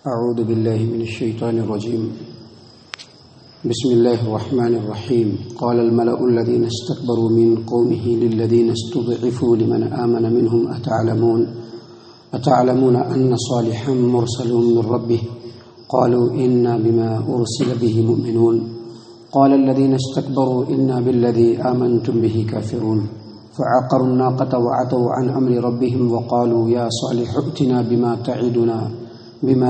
اعوذ باللہ من الشیطان الرجیم بسم اللہ الرحمن الرحیم قال الملأ الذین استكبروا من قومه للذین استضعفوا لمن آمن منهم اتعلمون ان صالحا مرسل من ربه قالوا انا بما ارسل به مؤمنون قال الذین استكبروا انا بالذی آمنتم به کافرون فعقروا الناقة وعتوا عن امر ربهم وقالوا یا صالح ائتنا بما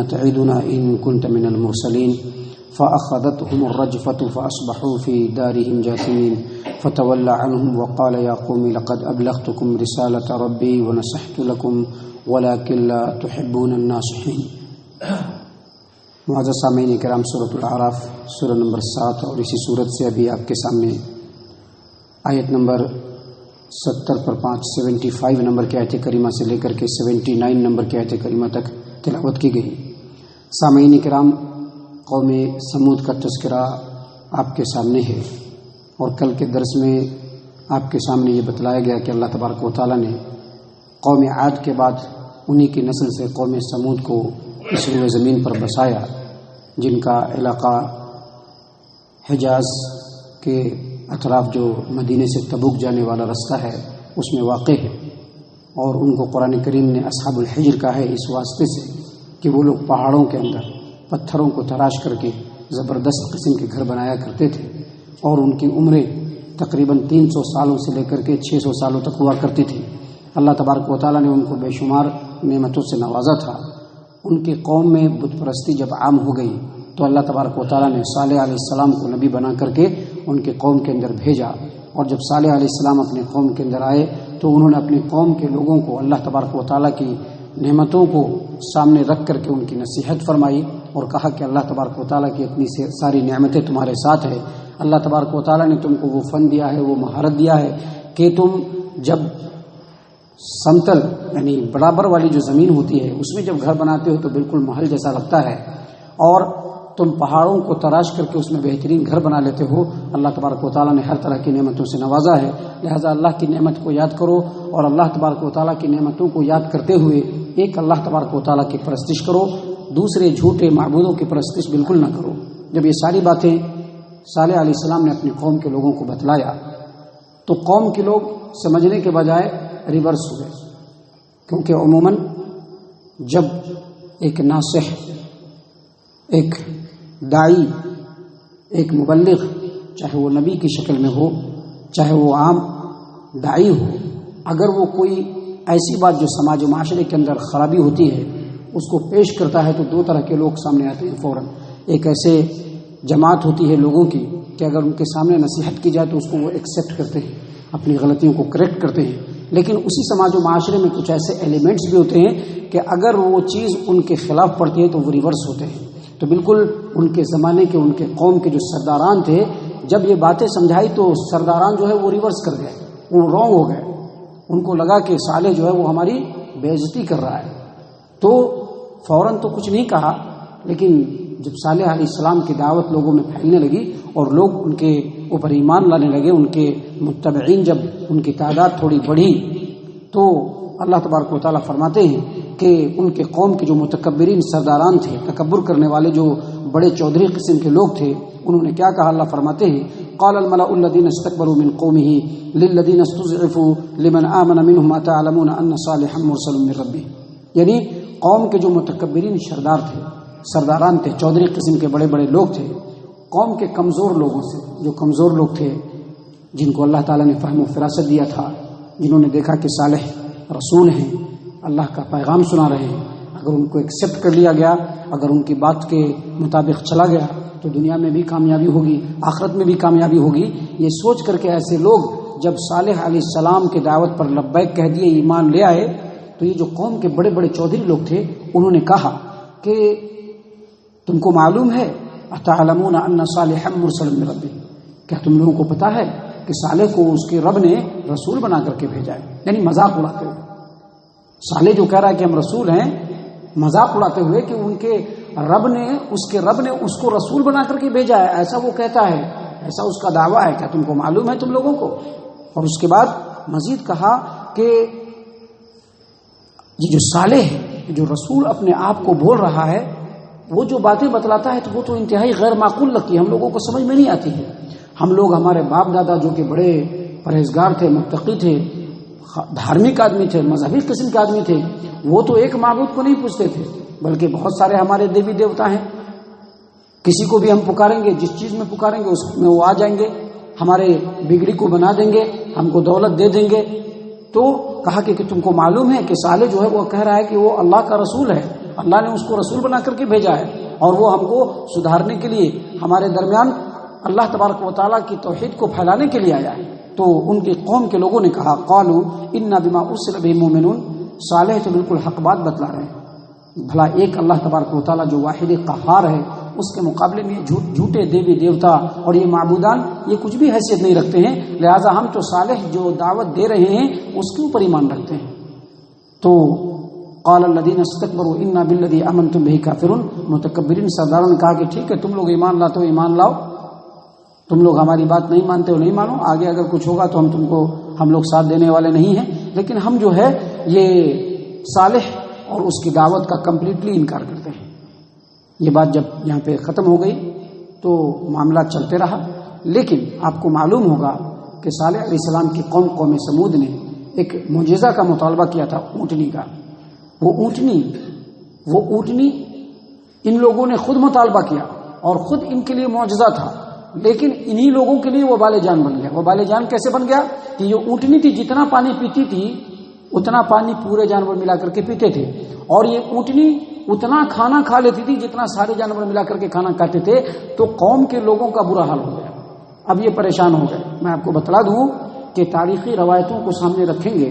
تعدنا إن كنت من المرسلين فأخذتهم الرجفة فأصبحوا في دارهم جاثمين فتولى عنهم وقال يا قوم لقد أبلغتكم رسالة ربي ونصحت لكم ولكن لا تحبون الناصحين. معزز سامعین کرام، سورۃ الاعراف سورہ نمبر 7 اور اسی سورت سے ابھی آپ کے سامنے آیت نمبر 70 پر 75 نمبر کی آیت کریمہ سے لے کر کے 79 نمبر کی آیت کریمہ تک تلاوت کی گئی. سامعین کرام، قوم سمود کا تذکرہ آپ کے سامنے ہے، اور کل کے درس میں آپ کے سامنے یہ بتلایا گیا کہ اللہ تبارک و تعالیٰ نے قوم عاد کے بعد انہی کی نسل سے قوم سمود کو اس روئے زمین پر بسایا، جن کا علاقہ حجاز کے اطراف جو مدینے سے تبوک جانے والا رستہ ہے اس میں واقع ہے، اور ان کو قرآن کریم نے اصحاب الحجر کہا ہے اس واسطے سے کہ وہ لوگ پہاڑوں کے اندر پتھروں کو تراش کر کے زبردست قسم کے گھر بنایا کرتے تھے، اور ان کی عمریں تقریباً 300 سالوں سے لے کر کے 600 سالوں تک ہوا کرتی تھی. اللہ تبارک و تعالیٰ نے ان کو بے شمار نعمتوں سے نوازا تھا. ان کی قوم میں بت پرستی جب عام ہو گئی تو اللہ تبارک و تعالیٰ نے صالح علیہ السلام کو نبی بنا کر کے ان کے قوم کے اندر بھیجا، اور جب صالح علیہ السلام اپنے قوم کے اندر آئے تو انہوں نے اپنی قوم کے لوگوں کو اللہ تبارک و تعالیٰ کی نعمتوں کو سامنے رکھ کر کے ان کی نصیحت فرمائی، اور کہا کہ اللہ تبارک و تعالیٰ کی اتنی ساری نعمتیں تمہارے ساتھ ہے. اللہ تبارک و تعالیٰ نے تم کو وہ فن دیا ہے، وہ مہارت دیا ہے کہ تم جب سمتل یعنی برابر والی جو زمین ہوتی ہے اس میں جب گھر بناتے ہو تو بالکل محل جیسا لگتا ہے، اور تم پہاڑوں کو تراش کر کے اس میں بہترین گھر بنا لیتے ہو. اللہ تبارک و تعالیٰ نے ہر طرح کی نعمتوں سے نوازا ہے، لہذا اللہ کی نعمت کو یاد کرو، اور اللہ تبارک و تعالیٰ کی نعمتوں کو یاد کرتے ہوئے ایک اللہ تبارک و تعالیٰ کی پرستش کرو، دوسرے جھوٹے معبودوں کی پرستش بالکل نہ کرو. جب یہ ساری باتیں صالح علیہ السلام نے اپنی قوم کے لوگوں کو بتلایا تو قوم کے لوگ سمجھنے کے بجائے ریورس ہوئے، کیونکہ عموماً جب ایک ناصح، ایک داعی، ایک مبلغ، چاہے وہ نبی کی شکل میں ہو چاہے وہ عام داعی ہو، اگر وہ کوئی ایسی بات جو سماج و معاشرے کے اندر خرابی ہوتی ہے اس کو پیش کرتا ہے تو دو طرح کے لوگ سامنے آتے ہیں فوراً. ایک ایسے جماعت ہوتی ہے لوگوں کی کہ اگر ان کے سامنے نصیحت کی جائے تو اس کو وہ ایکسیپٹ کرتے ہیں، اپنی غلطیوں کو کریکٹ کرتے ہیں. لیکن اسی سماج و معاشرے میں کچھ ایسے ایلیمنٹس بھی ہوتے ہیں کہ اگر وہ چیز ان کے خلاف پڑتی ہے تو وہ ریورس ہوتے ہیں. تو بالکل ان کے زمانے کے، ان کے قوم کے جو سرداران تھے، جب یہ باتیں سمجھائی تو سرداران جو ہے وہ ریورس کر گئے، وہ رونگ ہو گئے. ان کو لگا کہ صالح جو ہے وہ ہماری بے عزتی کر رہا ہے، تو فوراً تو کچھ نہیں کہا. لیکن جب صالح علیہ السلام کی دعوت لوگوں میں پھیلنے لگی اور لوگ ان کے اوپر ایمان لانے لگے، ان کے متبعین جب ان کی تعداد تھوڑی بڑھی، تو اللہ تبارک و تعالیٰ فرماتے ہیں کہ ان کے قوم کے جو متکبرین سرداران تھے، تکبر کرنے والے جو بڑے چودھری قسم کے لوگ تھے، انہوں نے کیا کہا؟ اللہ فرماتے ہیں قال الملأ الذين استكبروا من قومه للذين استضعفوا لمن آمن منهم اتعلمون ان صالحا مرسل من ربه. یعنی قوم کے جو متکبرین سرداران تھے، چودھری قسم کے بڑے بڑے لوگ تھے، قوم کے کمزور لوگوں سے، جو کمزور لوگ تھے جن کو اللہ تعالیٰ نے فہم و فراست دیا تھا، جنہوں نے دیکھا کہ صالح رسول ہیں، اللہ کا پیغام سنا رہے ہیں، اگر ان کو ایکسیپٹ کر لیا گیا، اگر ان کی بات کے مطابق چلا گیا تو دنیا میں بھی کامیابی ہوگی، آخرت میں بھی کامیابی ہوگی. یہ سوچ کر کے ایسے لوگ جب صالح علیہ السلام کی دعوت پر لبیک کہہ دیے، ایمان لے آئے، تو یہ جو قوم کے بڑے بڑے چودھری لوگ تھے انہوں نے کہا کہ تم کو معلوم ہے اتعلمون ان صالحا مرسل من ربہ، کیا تم لوگوں کو پتا ہے کہ صالح کو اس کے رب نے رسول بنا کر کے بھیجا ہے؟ یعنی مذاق اڑاتے ہوئے صالح جو کہہ رہا ہے کہ ہم رسول ہیں، مذاق اڑاتے ہوئے کہ ان کے رب نے اس کو رسول بنا کر کے بھیجا ہے، ایسا وہ کہتا ہے، ایسا اس کا دعویٰ ہے، کیا تم کو معلوم ہے تم لوگوں کو؟ اور اس کے بعد مزید کہا کہ یہ جو صالح ہے، جو رسول اپنے آپ کو بول رہا ہے، وہ جو باتیں بتلاتا ہے تو وہ تو انتہائی غیر معقول لگتی ہے، ہم لوگوں کو سمجھ میں نہیں آتی ہے۔ ہم لوگ، ہمارے باپ دادا جو کہ بڑے پرہیزگار تھے، متقی تھے، دھارمک آدمی تھے، مذہبی قسم کے آدمی تھے، وہ تو ایک معبود کو نہیں پوچھتے تھے، بلکہ بہت سارے ہمارے دیوی دیوتا ہیں، کسی کو بھی ہم پکاریں گے، جس چیز میں پکاریں گے اس میں وہ آ جائیں گے، ہمارے بگڑی کو بنا دیں گے، ہم کو دولت دے دیں گے۔ تو کہا کہ تم کو معلوم ہے کہ صالح جو ہے وہ کہہ رہا ہے کہ وہ اللہ کا رسول ہے، اللہ نے اس کو رسول بنا کر کے بھیجا ہے، اور وہ ہم کو سدھارنے کے لیے، ہمارے درمیان اللہ تبارک و تعالیٰ کی توحید کو پھیلانے کے لیے آیا ہے۔ تو ان کی قوم کے لوگوں نے کہا قالوا انا بما ارسل به مؤمنون، صالح تو بالکل حق بات بتلا رہے ہیں، بھلا ایک اللہ تبارک و تعالیٰ جو واحد قہار ہے اس کے مقابلے میں جھوٹے دیوی دیوتا اور یہ معبودان یہ کچھ بھی حیثیت نہیں رکھتے ہیں، لہٰذا ہم تو صالح جو دعوت دے رہے ہیں اس کے اوپر ایمان رکھتے ہیں۔ تو قال الذين استكبروا انا بالذي امنتم به كافرون، متکبرین سرداروں نے کہا کہ ٹھیک ہے تم لوگ ایمان لاتے ہو ایمان لاؤ، تم لوگ ہماری بات نہیں مانتے ہو نہیں مانو، آگے اگر کچھ ہوگا تو ہم لوگ ساتھ دینے والے نہیں ہیں، لیکن ہم جو ہے یہ صالح اور اس کی دعوت کا کمپلیٹلی انکار کرتے ہیں۔ یہ بات جب یہاں پہ ختم ہو گئی تو معاملہ چلتے رہا، لیکن آپ کو معلوم ہوگا کہ صالح علیہ السلام کی قوم سمود نے ایک معجزہ کا مطالبہ کیا تھا، اونٹنی کا۔ وہ اونٹنی ان لوگوں نے خود مطالبہ کیا اور خود ان کے لیے معجزہ تھا، لیکن انہی لوگوں کے لیے وہ وبال جان بن گیا۔ وبال جان کیسے بن گیا کہ یہ اونٹنی تھی جتنا پانی پیتی تھی اتنا پانی پورے جانور ملا کر کے پیتے تھے، اور یہ اونٹنی اتنا کھانا کھا لیتی تھی جتنا سارے جانور ملا کر کے کھانا کھاتے تھے۔ تو قوم کے لوگوں کا برا حال ہو گیا، اب یہ پریشان ہو گئے۔ میں آپ کو بتلا دوں کہ تاریخی روایتوں کو سامنے رکھیں گے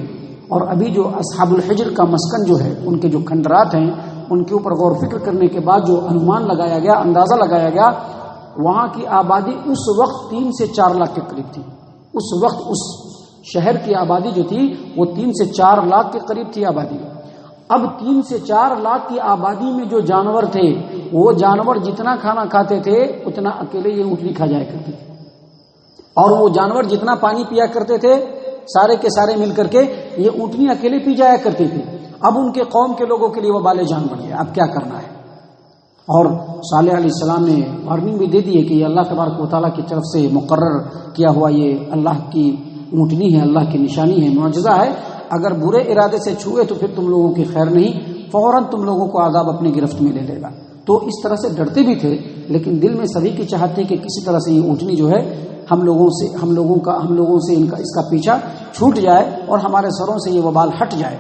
اور ابھی جو اصحاب الحجر کا مسکن جو ہے، ان کے جو کھنڈرات ہیں، ان کے اوپر غور فکر کرنے کے بعد جو انومان لگایا گیا، اندازہ لگایا گیا، وہاں کی آبادی اس وقت 3 سے 4 لاکھ کے قریب تھی۔ اس وقت اس شہر کی آبادی جو تھی وہ 3 سے 4 لاکھ کے قریب تھی آبادی۔ اب 3 سے 4 لاکھ کی آبادی میں جو جانور تھے، وہ جانور جتنا کھانا کھاتے تھے اتنا اکیلے یہ اونٹنی کھا جایا کرتے تھے، اور وہ جانور جتنا پانی پیا کرتے تھے سارے کے سارے مل کر کے یہ اونٹنی اکیلے پی جایا کرتی تھی۔ اب ان کے قوم کے لوگوں کے لیے وہ وبال جان بن گیا، اب کیا کرنا ہے؟ اور صالح علیہ السلام نے وارننگ بھی دے دی ہے کہ یہ اللہ تبارک و تعالیٰ کی طرف سے مقرر کیا ہوا یہ اللہ کی اونٹنی ہے، اللہ کی نشانی ہے، معجزہ ہے، اگر برے ارادے سے چھوئے تو پھر تم لوگوں کی خیر نہیں، فوراً تم لوگوں کو عذاب اپنی گرفت میں لے لے گا۔ تو اس طرح سے ڈرتے بھی تھے، لیکن دل میں سبھی کی چاہت تھی کہ کسی طرح سے یہ اونٹنی جو ہے ہم لوگوں سے اس کا پیچھا چھوٹ جائے اور ہمارے سروں سے یہ وبال ہٹ جائے۔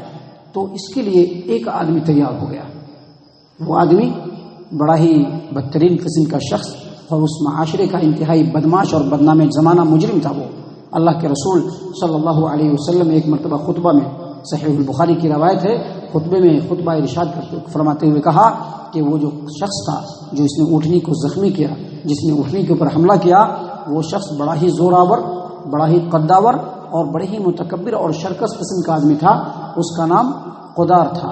تو اس کے لیے ایک آدمی تیار ہو گیا، وہ آدمی بڑا ہی بدترین قسم کا شخص اور اس معاشرے کا انتہائی بدماش اور بدنام زمانہ مجرم تھا۔ وہ اللہ کے رسول صلی اللہ علیہ وسلم ایک مرتبہ خطبہ میں، صحیح البخاری کی روایت ہے، خطبے میں خطبہ ارشاد فرماتے ہوئے کہا کہ وہ جو شخص تھا جو اس نے اونٹنی کو زخمی کیا، جس نے اونٹنی کے اوپر حملہ کیا، وہ شخص بڑا ہی زوراور، بڑا ہی قداور اور بڑے ہی متکبر اور شرکس قسم کا آدمی تھا۔ اس کا نام قدار تھا،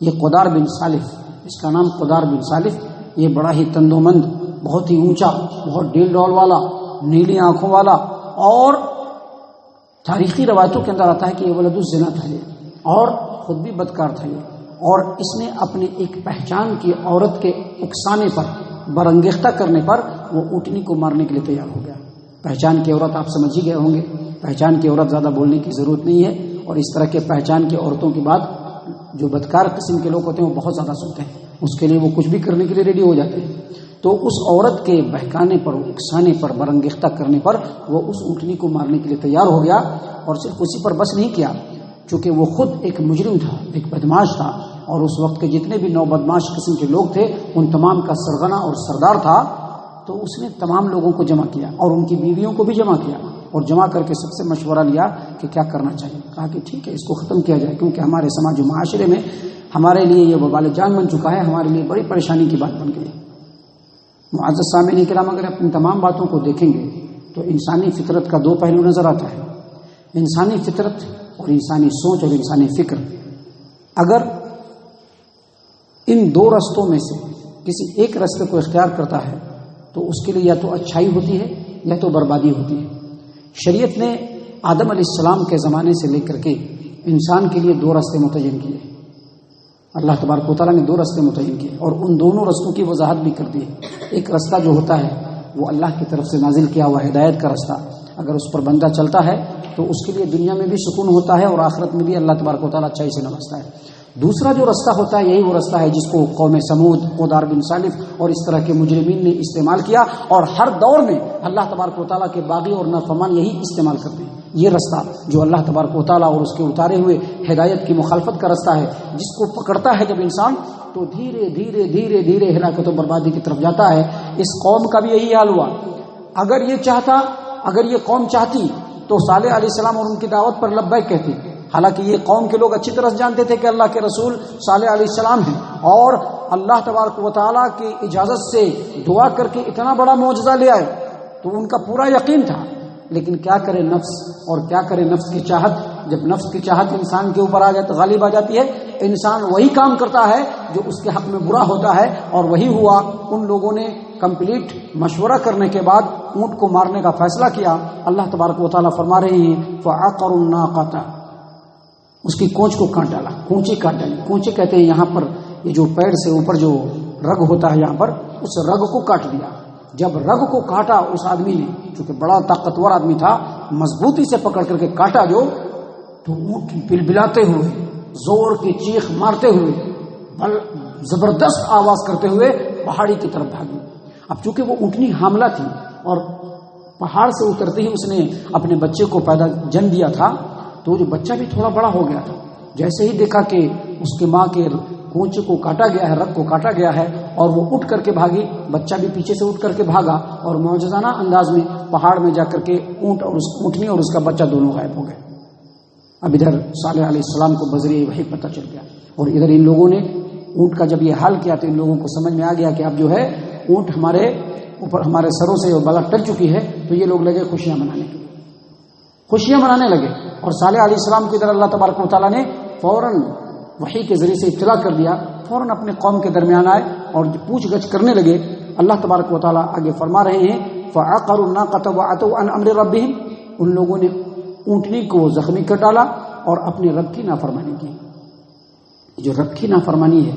یہ قدار بن صالح، اس کا نام قدار بن صالح۔ یہ بڑا ہی تندومند، بہت ہی اونچا، بہت ڈیل ڈول والا، نیلی آنکھوں والا، اور تاریخی روایتوں کے اندر آتا ہے کہ یہ ولد الزنا تھا یہ، اور خود بھی بدکار تھا یہ، اور اس نے اپنے ایک پہچان کی عورت کے اکسانے پر، برانگیختہ کرنے پر وہ اونٹنی کو مارنے کے لیے تیار ہو گیا۔ پہچان کی عورت آپ سمجھ ہی گئے ہوں گے، پہچان کی عورت زیادہ بولنے کی ضرورت نہیں ہے، اور اس طرح کے پہچان کی عورتوں کی بات جو بدکار قسم کے لوگ ہوتے ہیں وہ بہت زیادہ سنتے ہیں، اس کے لیے وہ کچھ بھی کرنے کے لیے ریڈی ہو جاتے ہیں۔ تو اس عورت کے بہکانے پر، اکسانے پر، برانگیختہ کرنے پر وہ اس اونٹنی کو مارنے کے لیے تیار ہو گیا، اور صرف اسی پر بس نہیں کیا، چونکہ وہ خود ایک مجرم تھا، ایک بدماش تھا، اور اس وقت کے جتنے بھی نو بدماش قسم کے لوگ تھے ان تمام کا سرغنہ اور سردار تھا۔ تو اس نے تمام لوگوں کو جمع کیا اور ان کی بیویوں کو بھی جمع کیا، اور جمع کر کے سب سے مشورہ لیا کہ کیا کرنا چاہیے۔ کہا کہ ٹھیک ہے، اس کو ختم کیا جائے، کیونکہ ہمارے سماج و معاشرے میں ہمارے لیے یہ وبال جان بن چکا ہے، ہمارے لیے بڑی پریشانی کی بات بن گئی۔ معزز سامعین کرام، اگر اپنی تمام باتوں کو دیکھیں گے تو انسانی فطرت کا 2 پہلو نظر آتا ہے، انسانی فطرت اور انسانی سوچ اور انسانی فکر۔ اگر ان 2 رستوں میں سے کسی ایک رستے کو اختیار کرتا ہے تو اس کے لیے یا تو اچھائی ہوتی ہے یا تو بربادی ہوتی ہے۔ شریعت نے آدم علیہ السلام کے زمانے سے لے کر کے انسان کے لیے 2 راستے متعین کیے۔ اللہ تبارک و تعالیٰ نے 2 راستے متعین کیے اور ان دونوں راستوں کی وضاحت بھی کر دی ہے۔ ایک راستہ جو ہوتا ہے وہ اللہ کی طرف سے نازل کیا ہوا ہدایت کا راستہ، اگر اس پر بندہ چلتا ہے تو اس کے لیے دنیا میں بھی سکون ہوتا ہے اور آخرت میں بھی اللہ تبارک و تعالیٰ اچھائی سے نوازتا ہے۔ دوسرا جو راستہ ہوتا ہے یہی وہ راستہ ہے جس کو قوم سمود، قدار بن صالف اور اس طرح کے مجرمین نے استعمال کیا، اور ہر دور میں اللہ تبارک و تعالیٰ کے باغی اور نافرمان یہی استعمال کرتے ہیں۔ یہ راستہ جو اللہ تبارک و تعالیٰ اور اس کے اتارے ہوئے ہدایت کی مخالفت کا راستہ ہے، جس کو پکڑتا ہے جب انسان تو دھیرے دھیرے دھیرے دھیرے ہلاکت و بربادی کی طرف جاتا ہے۔ اس قوم کا بھی یہی حال ہوا۔ اگر یہ قوم چاہتی تو صالح علیہ السلام اور ان کی دعوت پر لبیک کہتی، حالانکہ یہ قوم کے لوگ اچھی طرح جانتے تھے کہ اللہ کے رسول صالح علیہ السلام ہیں، اور اللہ تبارک و تعالیٰ کی اجازت سے دعا کر کے اتنا بڑا معجزہ لے آئے، تو ان کا پورا یقین تھا۔ لیکن کیا کرے نفس، اور کیا کرے نفس کی چاہت۔ جب نفس کی چاہت انسان کے اوپر غالب آ جاتی ہے، انسان وہی کام کرتا ہے جو اس کے حق میں برا ہوتا ہے، اور وہی ہوا۔ ان لوگوں نے کمپلیٹ مشورہ کرنے کے بعد اونٹ کو مارنے کا فیصلہ کیا۔ اللہ تبارک و تعالیٰ فرما رہے ہیں فَعَقَرُوا النَّاقَةَ، اس کی کونچ کو کاٹ ڈالا، کونچی کاٹ ڈالی۔ کونچی کہتے ہیں یہاں پر یہ جو پیڑ سے اوپر جو رگ ہوتا ہے، یہاں پر اس رگ کو کاٹ دیا۔ جب رگ کو کاٹا اس آدمی نے، چونکہ بڑا طاقتور آدمی تھا، مضبوطی سے پکڑ کر کے کاٹا جو، تو اونٹ بلبلاتے ہوئے، زور کی چیخ مارتے ہوئے، زبردست آواز کرتے ہوئے پہاڑی کی طرف بھاگی۔ اب چونکہ وہ اونٹنی حاملہ تھی اور پہاڑ سے اترتے ہی اس نے اپنے بچے کو جنم دیا تھا، تو جو بچہ بھی تھوڑا بڑا ہو گیا تھا۔ جیسے ہی دیکھا کہ اس کی ماں کے کونچے کو کاٹا گیا ہے، رگ کو کاٹا گیا ہے، اور وہ اٹھ کر کے بھاگی، بچہ بھی پیچھے سے اٹھ کر کے بھاگا، اور معجزانہ انداز میں پہاڑ میں جا کر کے اونٹ اور اونٹنی اور اس کا بچہ دونوں غائب ہو گئے۔ اب ادھر صالح علیہ السلام کو بذریعہ وحی پتہ چل گیا، اور ادھر ان لوگوں نے اونٹ کا جب یہ حال کیا تو ان لوگوں کو سمجھ میں آ گیا کہ اب جو ہے اونٹ ہمارے اوپر، ہمارے سروں سے بلا ٹل چکی ہے، تو یہ لوگ لگے خوشیاں منانے کے لیے، خوشیاں منانے لگے۔ اور صالح علیہ السلام کو ادھر اللہ تبارک و تعالیٰ نے فوراً وحی کے ذریعے سے اطلاع کر دیا، فوراً اپنے قوم کے درمیان آئے اور پوچھ گچھ کرنے لگے۔ اللہ تبارک و تعالیٰ آگے فرما رہے ہیں فَعَقَرُوا النَّاقَةَ وَعَتَوْا عَنْ أَمْرِ رَبِّهِمْ، ان لوگوں نے اونٹنی کو زخمی کر ڈالا اور اپنے رب کی نافرمانی کی۔ جو رب کی نافرمانی ہے،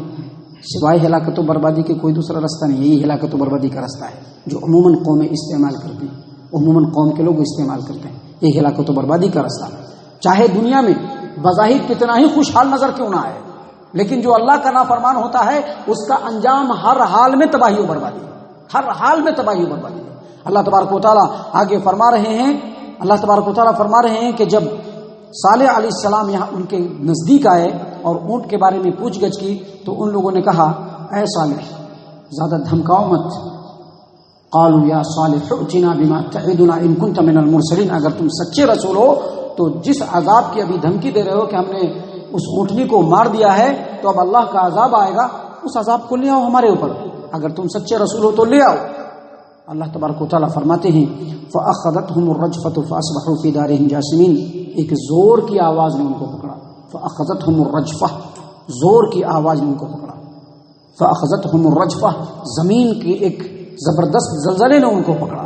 سوائے ہلاکت و بربادی کے کوئی دوسرا راستہ نہیں، یہی ہلاکت و بربادی کا راستہ ہے جو عموماً قومیں استعمال کرتی ہیں، عموماً قوم کے لوگ استعمال کرتے ہیں، یہ ہلاکت و بربادی کا راستہ۔ چاہے دنیا میں بظاہر کتنا ہی خوشحال نظر کیوں نہ آئے، لیکن جو اللہ کا نافرمان ہوتا ہے اس کا انجام ہر حال میں تباہی و بربادی ہے، ہر حال میں تباہی و بربادی ہے۔ اللہ تبارک و تعالیٰ آگے فرما رہے ہیں، اللہ تبارک و تعالیٰ فرما رہے ہیں کہ جب صالح علیہ السلام یہاں ان کے نزدیک آئے اور اونٹ کے بارے میں پوچھ گچھ کی، تو ان لوگوں نے کہا اے صالح زیادہ دھمکاؤ مت۔ قالوا یا صالح ائتنا بما تعدنا ان كنت من المرسلین، اگر تم سچے رسول ہو تو جس عذاب کی ابھی دھمکی دے رہے ہو کہ ہم نے اس اونٹنی کو مار دیا ہے تو اب اللہ کا عذاب آئے گا، اس عذاب کو لے آؤ ہمارے اوپر، اگر تم سچے رسول ہو تو لے آؤ۔ اللہ تبارک و تعالیٰ فرماتے ہیں فَأَخَذَتْهُمُ الرَّجْفَةُ فَأَصْبَحُوا فِي دَارِهِمْ جَاثِمِينَ، ایک زور کی آواز نے ان کو پکڑا، فَأَخَذَتْهُمُ الرَّجْفَةُ، زور کی آواز نے ان کو پکڑا، فَأَخَذَتْهُمُ الرَّجْفَةُ، زمین کی ایک زبردست زلزلے نے ان کو پکڑا۔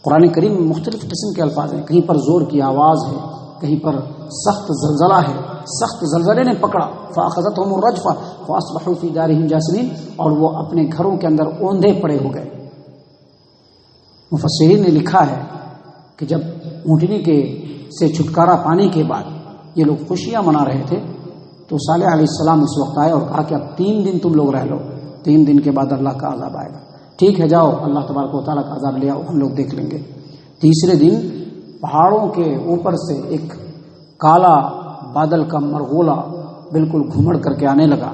قرآن کریم میں مختلف قسم کے الفاظ ہیں، کہیں پر زور کی آواز ہے، کہیں پر سخت زلزلہ ہے، سخت زلزلے نے پکڑا، فَأَخَذَتْهُمُ الرَّجْفَةُ فَأَصْبَحُوا فِي دَارِهِمْ جَاثِمِينَ، اور وہ اپنے گھروں کے اندر اوندھے پڑے ہو گئے۔ مفسرین نے لکھا ہے کہ جب اونٹنی کے سے چھٹکارا پانے کے بعد یہ لوگ خوشیاں منا رہے تھے تو صالح علیہ السلام اس وقت آئے اور کہا کہ اب 3 دن تم لوگ رہ لو، 3 دن کے بعد اللہ کا عذاب آئے گا، ٹھیک ہے جاؤ اللہ تبارک و تعالیٰ کا عذاب لے آؤ، ہم لوگ دیکھ لیں گے۔ تیسرے دن پہاڑوں کے اوپر سے ایک کالا بادل کا مرغولا بالکل گھمڑ کر کے آنے لگا،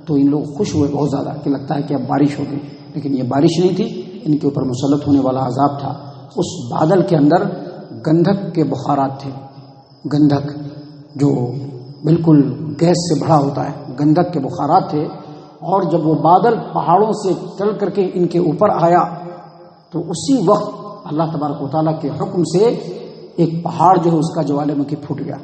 تو ان لوگ خوش ہوئے بہت زیادہ کہ لگتا ہے کہ اب بارش ہوگی، لیکن یہ بارش نہیں تھی، ان کے اوپر مسلط ہونے والا عذاب تھا۔ اس بادل کے اندر گندھک کے بخارات تھے، گندھک جو بالکل گیس سے بھرا ہوتا ہے، گندھک کے بخارات تھے، اور جب وہ بادل پہاڑوں سے چل کر کے ان کے اوپر آیا تو اسی وقت اللہ تبارک و تعالیٰ کے حکم سے ایک پہاڑ جو ہے اس کا جوالمکھی پھوٹ گیا،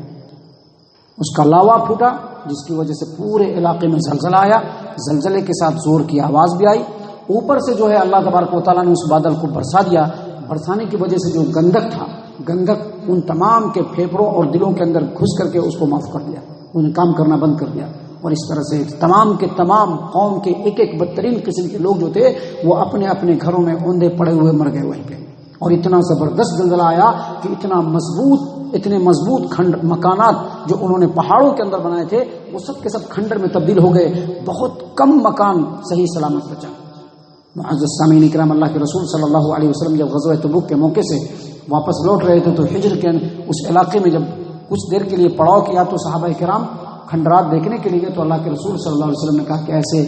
اس کا لاوا پھوٹا، جس کی وجہ سے پورے علاقے میں زلزلہ آیا، زلزلے کے ساتھ زور کی آواز بھی آئی، اوپر سے جو ہے اللہ تبارک و تعالیٰ نے اس بادل کو برسا دیا، برسانے کی وجہ سے جو گندھک تھا، گندھک ان تمام کے پھیپھڑوں اور دلوں کے اندر گھس کر کے اس کو معاف کر دیا، انہیں کام کرنا بند کر دیا، اور اس طرح سے تمام کے تمام قوم کے ایک ایک بدترین قسم کے لوگ جو تھے وہ اپنے اپنے گھروں میں اوندے پڑے ہوئے مر گئے وہیں پہ. اور اتنا زبردست زلزلہ آیا کہ اتنے مضبوط مکانات جو انہوں نے پہاڑوں کے اندر بنائے تھے وہ سب کے سب کھنڈر میں تبدیل ہو گئے. بہت کم مکان صحیح سلامت بچا. معزز سامعین کرام، اللہ کے رسول صلی اللہ علیہ وسلم جب غزوہ تبوک کے موقع سے واپس لوٹ رہے تھے تو حجر کے اس علاقے میں جب کچھ دیر کے لیے پڑاؤ کیا تو صحابہ کرام کھنڈرات دیکھنے کے لیے تو اللہ کے رسول صلی اللہ علیہ وسلم نے کہا کہ ایسے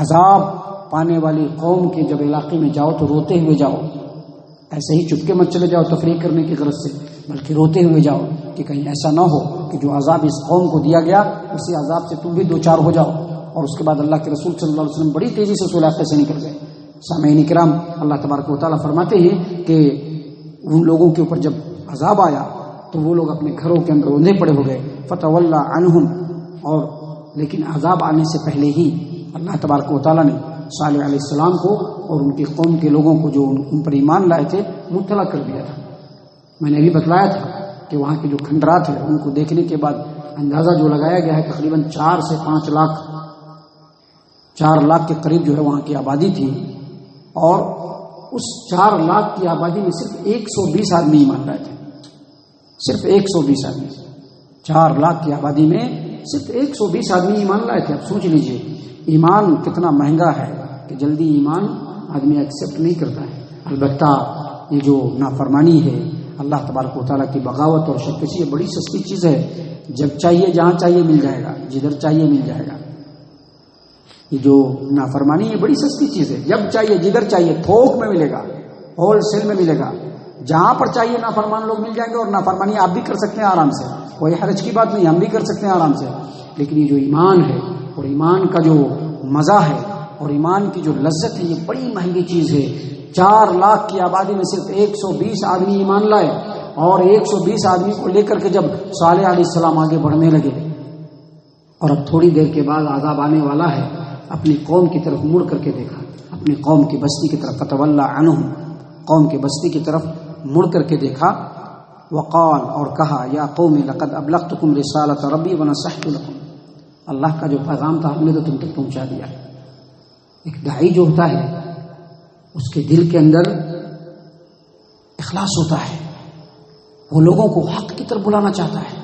عذاب پانے والی قوم کے جب علاقے میں جاؤ تو روتے ہوئے جاؤ. ایسے ہی چپکے مت چلے جاؤ تفریح کرنے کی غرض سے، بلکہ روتے ہوئے جاؤ کہ کہیں ایسا نہ ہو کہ جو عذاب اس قوم کو دیا گیا اسی عذاب سے تم بھی دو چار ہو جاؤ. اور اس کے بعد اللہ کے رسول صلی اللہ علیہ وسلم بڑی تیزی سے اس علاقے سے نکل گئے. سامعین کرام، اللہ تبارک و تعالیٰ فرماتے ہیں کہ ان لوگوں کے اوپر جب عذاب آیا تو وہ لوگ اپنے گھروں کے اندر اوندھے پڑے ہو گئے. فتولی عنہم، اور لیکن عذاب آنے سے پہلے ہی اللہ تبارک و تعالیٰ نے صالح علیہ السلام کو اور ان کی قوم کے لوگوں کو جو ان پر ایمان لائے تھے مبتلا کر دیا تھا. میں نے ابھی بتلایا تھا کہ وہاں کے جو کھنڈرات ہیں ان کو دیکھنے کے بعد اندازہ جو لگایا گیا ہے تقریباً 4 سے 5 لاکھ 4 لاکھ کے قریب جو ہے وہاں کی آبادی تھی. اور اس 4 لاکھ کی آبادی میں صرف 120 آدمی ایمان لائے تھے. صرف 120 آدمی. 4 لاکھ کی آبادی میں صرف 120 آدمی ایمان لائے تھے. اب سوچ لیجئے ایمان کتنا مہنگا ہے کہ جلدی ایمان آدمی ایکسیپٹ نہیں کرتا ہے. البتہ یہ جو نافرمانی ہے، اللہ تبارک و تعالیٰ کی بغاوت اور سرکشی، یہ بڑی سستی چیز ہے. جب چاہیے جہاں چاہیے مل جائے گا، جدھر چاہیے مل جائے گا. یہ جو نافرمانی ہے بڑی سستی چیز ہے. جب چاہیے جدھر چاہیے تھوک میں ملے گا، ہول سیل میں ملے گا. جہاں پر چاہیے نافرمان لوگ مل جائیں گے. اور نافرمانی آپ بھی کر سکتے ہیں آرام سے، کوئی حرج کی بات نہیں، ہم بھی کر سکتے ہیں آرام سے. لیکن یہ جو ایمان ہے اور ایمان کا جو مزہ ہے اور ایمان کی جو لذت ہے یہ بڑی مہنگی چیز ہے. 4 لاکھ کی آبادی میں صرف 120 آدمی ایمان لائے. اور 120 آدمی کو لے کر کے جب صالح علیہ السلام آگے بڑھنے لگے اور اب تھوڑی دیر کے بعد عذاب آنے والا ہے، اپنی قوم کی طرف مڑ کر کے دیکھا، اپنی قوم کی بستی کی طرف، فتولی عنہم، قوم کی بستی کی طرف مڑ کر کے دیکھا. وقال، اور کہا، یا قوم لقد ابلغتکم رسالۃ ربی ونصحت لکم، اللہ کا جو پیغام تھا ہم نے تو تم تک پہنچا دیا. ایک داعی جو ہوتا ہے اس کے دل کے اندر اخلاص ہوتا ہے، وہ لوگوں کو حق کی طرف بلانا چاہتا ہے.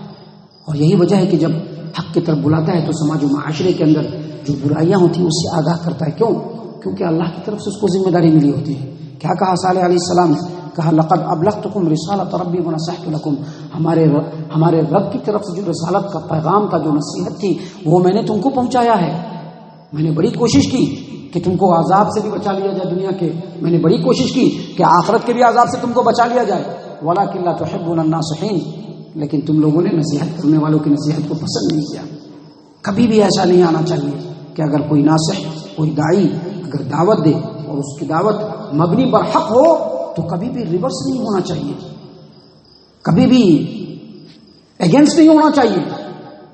اور یہی وجہ ہے کہ جب حق کی طرف بلاتا ہے تو سماج و معاشرے کے اندر جو برائیاں ہوتی ہیں اس سے آگاہ کرتا ہے. کیوں؟ کیونکہ اللہ کی طرف سے اس کو ذمہ داری ملی ہوتی ہے. کیا کہا صالح علیہ السلام نے؟ کہا لقد ابلغتکم رسالۃ ربی ونصحت لکم، ہمارے رب کی طرف سے جو رسالت کا پیغام تھا، جو نصیحت تھی، وہ میں نے تم کو پہنچایا ہے. میں نے بڑی کوشش کی کہ تم کو عذاب سے بھی بچا لیا جائے دنیا کے، میں نے بڑی کوشش کی کہ آخرت کے بھی عذاب سے تم کو بچا لیا جائے. ولکن لا تحبون الناصحین، لیکن تم لوگوں نے نصیحت کرنے والوں کی نصیحت کو پسند نہیں کیا. کبھی بھی ایسا نہیں آنا چاہیے کہ اگر کوئی ناصح، کوئی داعی اگر دعوت دے اور اس کی دعوت مبنی بر حق ہو تو کبھی بھی ریورس نہیں ہونا چاہیے، کبھی بھی اگینسٹ نہیں ہونا چاہیے.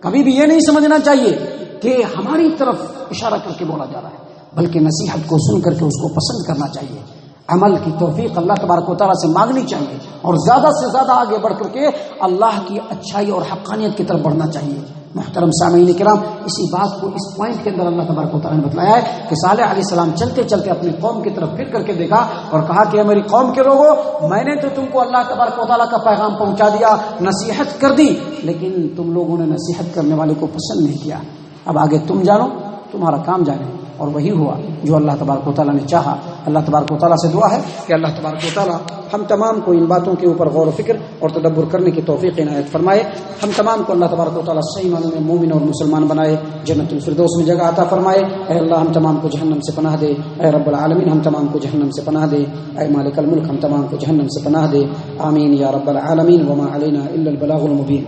کبھی بھی یہ نہیں سمجھنا چاہیے کہ ہماری طرف اشارہ کر کے بولا جا رہا ہے، بلکہ نصیحت کو سن کر کے اس کو پسند کرنا چاہیے. عمل کی توفیق اللہ تبارک و تعالیٰ سے مانگنی چاہیے اور زیادہ سے زیادہ آگے بڑھ کر کے اللہ کی اچھائی اور حقانیت کی طرف بڑھنا چاہیے. محترم سامعین کرام، اسی بات کو اس پوائنٹ کے اندر اللہ تبارک و تعالیٰ نے بتلایا ہے کہ صالح علیہ السلام چلتے چلتے اپنی قوم کی طرف پھر کر کے دیکھا اور کہا کہ میری قوم کے لوگوں، میں نے تو تم کو اللہ تبارک و تعالیٰ کا پیغام پہنچا دیا، نصیحت کر دی، لیکن تم لوگوں نے نصیحت کرنے والے کو پسند نہیں کیا. اب آگے تم جانو، تمہارا کام جانے. اور وہی ہوا جو اللہ تبارک و تعالیٰ نے چاہا. اللہ تبارک و تعالیٰ سے دعا ہے کہ اللہ تبارک و تعالیٰ ہم تمام کو ان باتوں کے اوپر غور و فکر اور تدبر کرنے کی توفیق عنایت فرمائے. ہم تمام کو اللہ تبارک و تعالیٰ صحیح معنوں میں مومن اور مسلمان بنائے، جنت الفردوس میں جگہ عطا فرمائے. اے اللہ ہم تمام کو جہنم سے پناہ دے. اے رب العالمین ہم تمام کو جہنم سے پناہ دے. اے مالک الملک ہم تمام کو جہنم سے پناہ دے. آمین یا رب العالمین. وما علینا الا البلاغ المبین.